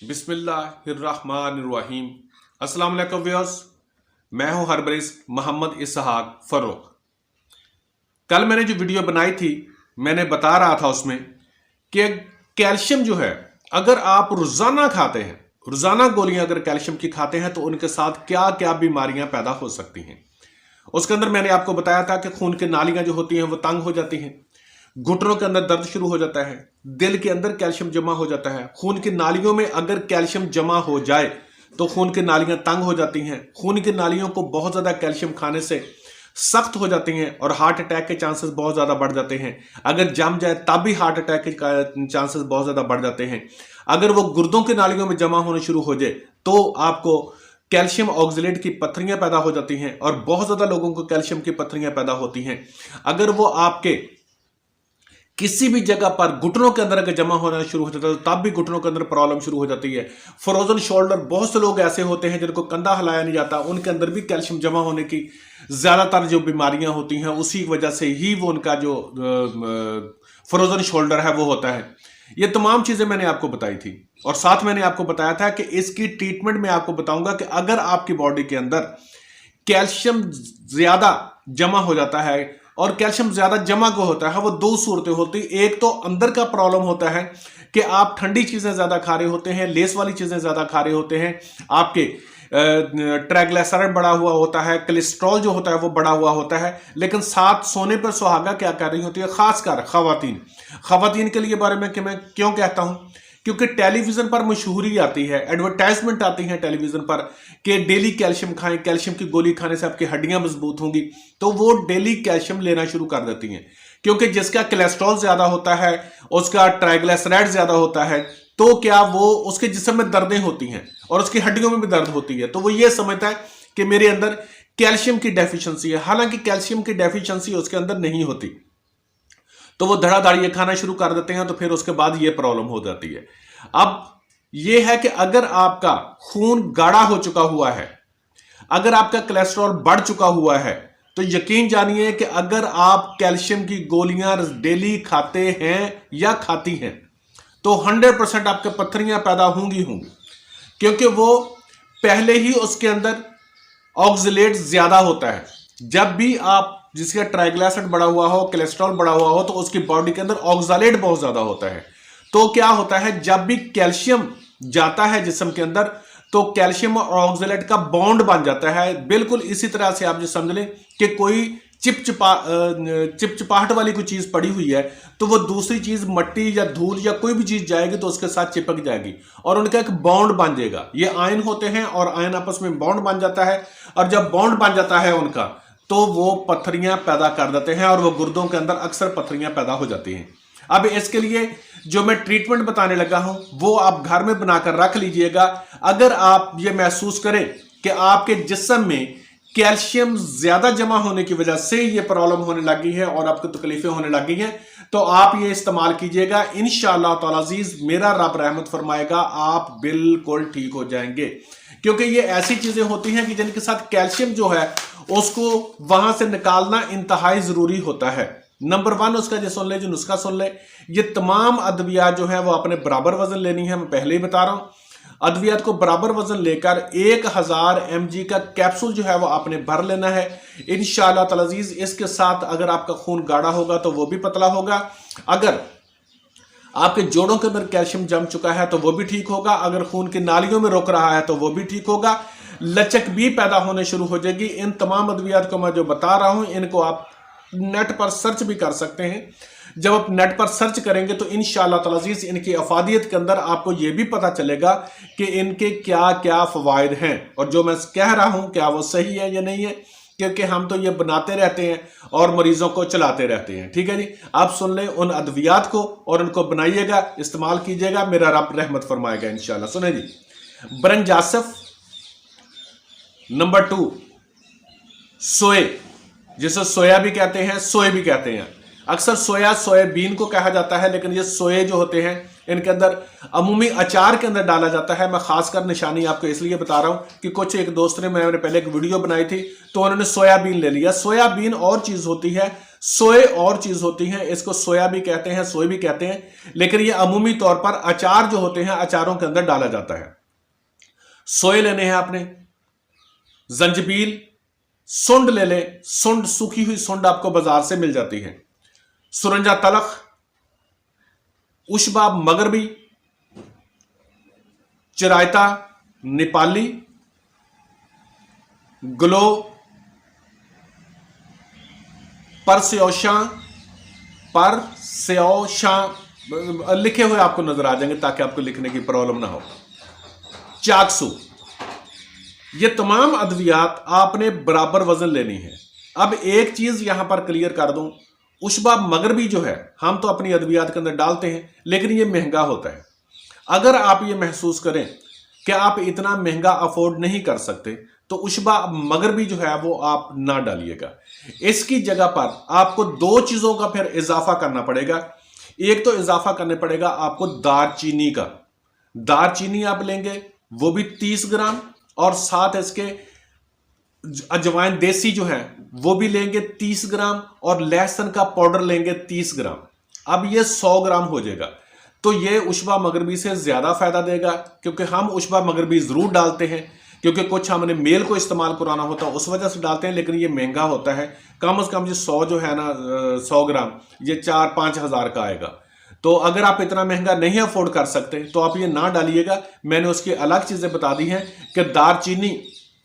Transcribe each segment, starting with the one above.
बिस्मिल्लाहिर्रहमानिर्रहीम। अस्सलाम वालेकुम व्यूअर्स, मैं हूं हरबरिस मोहम्मद इसहाक फर्रुख। कल मैंने जो वीडियो बनाई थी मैंने बता रहा था उसमें कि कैल्शियम जो है अगर आप रोजाना खाते हैं, रोजाना गोलियां अगर कैल्शियम की खाते हैं तो उनके साथ क्या क्या बीमारियां पैदा हो सकती हैं। उसके अंदर मैंने आपको बताया था कि खून की नालियां जो होती हैं वो तंग हो जाती हैं, घुटनों के अंदर दर्द शुरू हो जाता है, दिल के अंदर कैल्शियम जमा हो जाता है। खून की नालियों में अगर कैल्शियम जमा हो जाए तो खून की नालियां तंग हो जाती हैं। खून की नालियों को बहुत ज्यादा कैल्शियम खाने से सख्त हो जाती हैं और हार्ट अटैक के चांसेस बहुत ज्यादा बढ़ जाते हैं। अगर जम जाए तब भी हार्ट अटैक के चांसेस बहुत ज्यादा बढ़ जाते हैं। अगर वो गुर्दों की नालियों में जमा होने शुरू हो जाए तो आपको कैल्शियम ऑक्सलेट की पत्थरियां पैदा हो जाती हैं और बहुत ज्यादा लोगों को कैल्शियम की पत्थरियां पैदा होती हैं। अगर वो आपके किसी भी जगह पर घुटनों के अंदर अगर जमा होना शुरू हो जाता है तो तब भी घुटनों के अंदर प्रॉब्लम शुरू हो जाती है। फ्रोजन शोल्डर, बहुत से लोग ऐसे होते हैं जिनको कंधा हिलाया नहीं जाता, उनके अंदर भी कैल्शियम जमा होने की ज्यादातर जो बीमारियां होती हैं उसी वजह से ही वो उनका जो फ्रोजन शोल्डर है वो होता है। ये तमाम चीजें मैंने आपको बताई थी और साथ मैंने आपको बताया था कि इसकी ट्रीटमेंट में आपको बताऊंगा कि अगर आपकी बॉडी के अंदर कैल्शियम ज्यादा जमा हो जाता है, और कैल्शियम ज्यादा जमा को होता है वो दो सूरतें होती। एक तो अंदर का प्रॉब्लम होता है कि आप ठंडी चीजें ज्यादा खा रहे होते हैं, लेस वाली चीजें ज्यादा खा रहे होते हैं, आपके ट्राइग्लिसराइड बढ़ा हुआ होता है, कोलेस्ट्रॉल जो होता है वो बढ़ा हुआ होता है। लेकिन साथ सोने पर सुहागा क्या कर रही होती है, खासकर खवातीन के लिए बारे में कि मैं क्यों कहता हूं, क्योंकि टेलीविजन पर मशहूरी आती है, एडवर्टाइजमेंट आती है टेलीविजन पर कि डेली कैल्शियम खाएं, कैल्शियम की गोली खाने से आपकी हड्डियां मजबूत होंगी। तो वो डेली कैल्शियम लेना शुरू कर देती हैं, क्योंकि जिसका कोलेस्ट्रॉल ज्यादा होता है, उसका ट्राइग्लिसराइड ज्यादा होता है, तो क्या वो उसके जिस्म में दर्दें होती हैं और उसकी हड्डियों में भी दर्द होती है, तो वो ये समझता है कि मेरे अंदर कैल्शियम की डेफिशिएंसी है। हालांकि कैल्शियम की डेफिशिएंसी उसके अंदर नहीं होती, तो वो धड़ाधड़ ये खाना शुरू कर देते हैं, तो फिर उसके बाद ये प्रॉब्लम हो जाती है। अब ये है कि अगर आपका खून गाढ़ा हो चुका हुआ है, अगर आपका कोलेस्ट्रॉल बढ़ चुका हुआ है, तो यकीन जानिए कि अगर आप कैल्शियम की गोलियां डेली खाते हैं या खाती हैं तो 100% आपके पत्थरियां पैदा होंगी, क्योंकि वो पहले ही उसके अंदर ऑक्सलेट ज्यादा होता है। जब भी आप जिसका ट्राइग्लिसराइड बढ़ा हुआ हो, कोलेस्ट्रॉल बढ़ा हुआ हो, तो उसकी बॉडी के अंदर ऑक्सलेट बहुत ज्यादा होता है। तो क्या होता है, जब भी कैल्शियम जाता है जिस्म के अंदर तो कैल्शियम और ऑक्सलेट का बॉन्ड बन जाता है। बिल्कुल इसी तरह से आप जो समझ लें कि कोई चिपचिपाहट वाली कोई चीज पड़ी हुई है तो वो दूसरी चीज मट्टी या धूल या कोई भी चीज जाएगी तो उसके साथ चिपक जाएगी और उनका एक बॉन्ड बन जाएगा। ये आयन होते हैं और आयन आपस में बॉन्ड बन जाता है, और जब बॉन्ड बन जाता है उनका तो वो पत्थरियां पैदा कर देते हैं और वो गुर्दों के अंदर अक्सर पत्थरियां पैदा हो जाती हैं। अब इसके लिए जो मैं ट्रीटमेंट बताने लगा हूं वो आप घर में बनाकर रख लीजिएगा। अगर आप ये महसूस करें कि आपके जिस्म में कैल्शियम ज्यादा जमा होने की वजह से ये प्रॉब्लम होने लगी है और आपको तकलीफें होने लगी हैं, तो आप ये इस्तेमाल कीजिएगा। इंशाअल्लाह ताला अजीज मेरा रब रहमत फरमाएगा, आप बिल्कुल ठीक हो जाएंगे। क्योंकि ये ऐसी चीजें होती हैं कि जिनके साथ कैल्शियम जो है उसको वहां से निकालना इंतहाई जरूरी होता है। नंबर 1 उसका जो सुन ले, जो नुस्खा सुन ले, ये तमाम अद्वियात जो है वो अपने बराबर वजन लेनी है। मैं पहले ही बता रहा हूं, अद्वियात को बराबर वजन लेकर 1000 mg का कैप्सूल जो है वो आपने भर लेना है इंशाअल्लाह ताला अजीज। इसके साथ अगर आपका खून गाढ़ा होगा तो वो भी पतला होगा, अगर आपके जोड़ों के अंदर कैल्शियम जम चुका है तो वो भी ठीक होगा, अगर खून की नालियों में रुक रहा है तो वो भी ठीक होगा, लचक भी पैदा होने शुरू हो जाएगी। इन तमाम अद्वियात को मैं जो बता रहा हूं इनको आप नेट पर सर्च भी कर सकते हैं। जब आप नेट पर सर्च करेंगे तो इंशाअल्लाह ताला अजीज इनकी अफादियत के अंदर आपको यह भी पता चलेगा कि इनके क्या क्या फवायद हैं, और जो मैं कह रहा हूं क्या वो सही है या नहीं है, क्योंकि हम तो ये बनाते रहते हैं और मरीजों को चलाते रहते हैं। ठीक है जी, आप सुन लें उन अद्वियात को और उनको बनाइएगा, इस्तेमाल कीजिएगा, मेरा रब रहमत फरमाएगा इंशाअल्लाह। सुने जी, ब्रंजासफ। नंबर 2 सोए, जिसे सोया भी कहते हैं, सोए भी कहते हैं। अक्सर सोयाबीन को कहा जाता है, लेकिन ये सोए जो होते हैं इनके अंदर अमूमी अचार के अंदर डाला जाता है। मैं खासकर निशानी आपको इसलिए बता रहा हूं कि कुछ एक दोस्त ने, मैंने पहले एक वीडियो बनाई थी तो उन्होंने सोयाबीन ले लिया। सोयाबीन और चीज होती है, सोए और चीज होती है, इसको सोया भी कहते हैं, सोए भी कहते हैं, लेकिन ये अमूमी तौर पर अचार जो होते हैं अचारों के अंदर डाला जाता है। सोए लेने हैं आपने, जंजबील, सुंड ले लें, सुंड सूखी हुई सुंड आपको बाजार से मिल जाती है, सुरंजा तलख, उशबाब मगरबी, चिरायता नेपाली, ग्लो, परस्योशा लिखे हुए आपको नजर आ जाएंगे ताकि आपको लिखने की प्रॉब्लम ना हो, चाकसू। ये तमाम अद्वियात आपने बराबर वजन लेनी है। अब एक चीज यहां पर क्लियर कर दूं, उशबा मगरबी जो है हम तो अपनी अद्वियात के अंदर डालते हैं, लेकिन ये महंगा होता है। अगर आप ये महसूस करें कि आप इतना महंगा अफोर्ड नहीं कर सकते तो उशबा मगरबी जो है वो आप ना डालिएगा। इसकी जगह पर आपको दो चीजों का फिर इजाफा करना पड़ेगा। एक तो इजाफा करने पड़ेगा आपको दारचीनी का, दारचीनी आप लेंगे वो भी 30 ग्राम, और साथ इसके अजवाइन देसी जो है वो भी लेंगे 30 ग्राम, और लहसुन का पाउडर लेंगे 30 ग्राम। अब ये 100 ग्राम हो जाएगा। तो ये उशबा मगरबी से ज्यादा फायदा देगा, क्योंकि हम उशबा मगरबी जरूर डालते हैं, क्योंकि कुछ हमने मेल को इस्तेमाल कराना होता है उस वजह से डालते हैं, लेकिन ये महंगा होता है। कम से कम ये 100 जो है ना 100 ग्राम ये 4-5 हज़ार का आएगा। तो अगर आप इतना महंगा नहीं अफोर्ड कर सकते तो आप ये ना डालिएगा। मैंने उसकी अलग चीजें बता दी हैं कि दारचीनी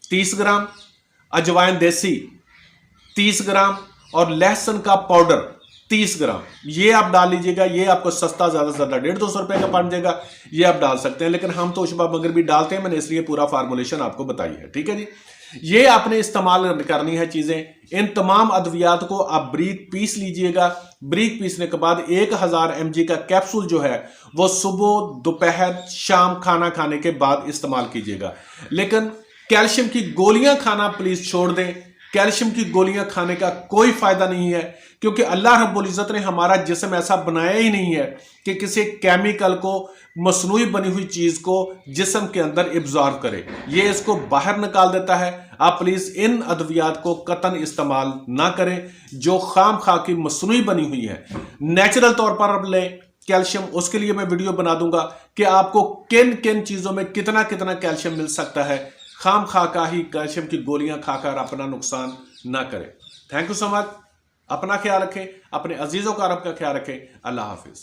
30 ग्राम, अजवाइन देसी 30 ग्राम और लहसुन का पाउडर 30 ग्राम, ये आप डाल लीजिएगा। ये आपको सस्ता ज्यादा से ज्यादा 150-200 रुपए का पड़ जाएगा, ये आप डाल सकते हैं। लेकिन हम तो उशबा मगरबी डालते हैं, मैंने इसलिए पूरा फार्मूलेशन आपको बताई है। ठीक है जी, ये आपने इस्तेमाल करनी है चीजें। इन तमाम अद्वियात को आप ब्रीक पीस लीजिएगा। ब्रीक पीसने के बाद 1000 mg का कैप्सूल जो है वो सुबह, दोपहर, शाम खाना खाने के बाद इस्तेमाल कीजिएगा। लेकिन कैल्शियम की गोलियां खाना प्लीज छोड़ दें। कैल्शियम की गोलियां खाने का कोई फायदा नहीं है, क्योंकि अल्लाह रब्बुल इज्जत ने हमारा जिस्म ऐसा बनाया ही नहीं है कि किसी केमिकल को, मसनूई बनी हुई चीज को जिस्म के अंदर इब्जॉर्ब करे। ये इसको बाहर निकाल देता है। आप प्लीज इन अद्वियात को कतन इस्तेमाल ना करें जो खाम खा की मसनूई बनी हुई है। नेचुरल तौर पर आप लें कैल्शियम, उसके लिए मैं वीडियो बना दूंगा कि आपको किन किन चीजों में कितना कितना कैल्शियम मिल सकता है। खाम खा का ही कैल्शियम की गोलियां खाकर अपना नुकसान ना करें। Thank you so much. अपना ख्याल रखें, अपने अजीजों का रब का ख्याल रखें। अल्लाह हाफिज।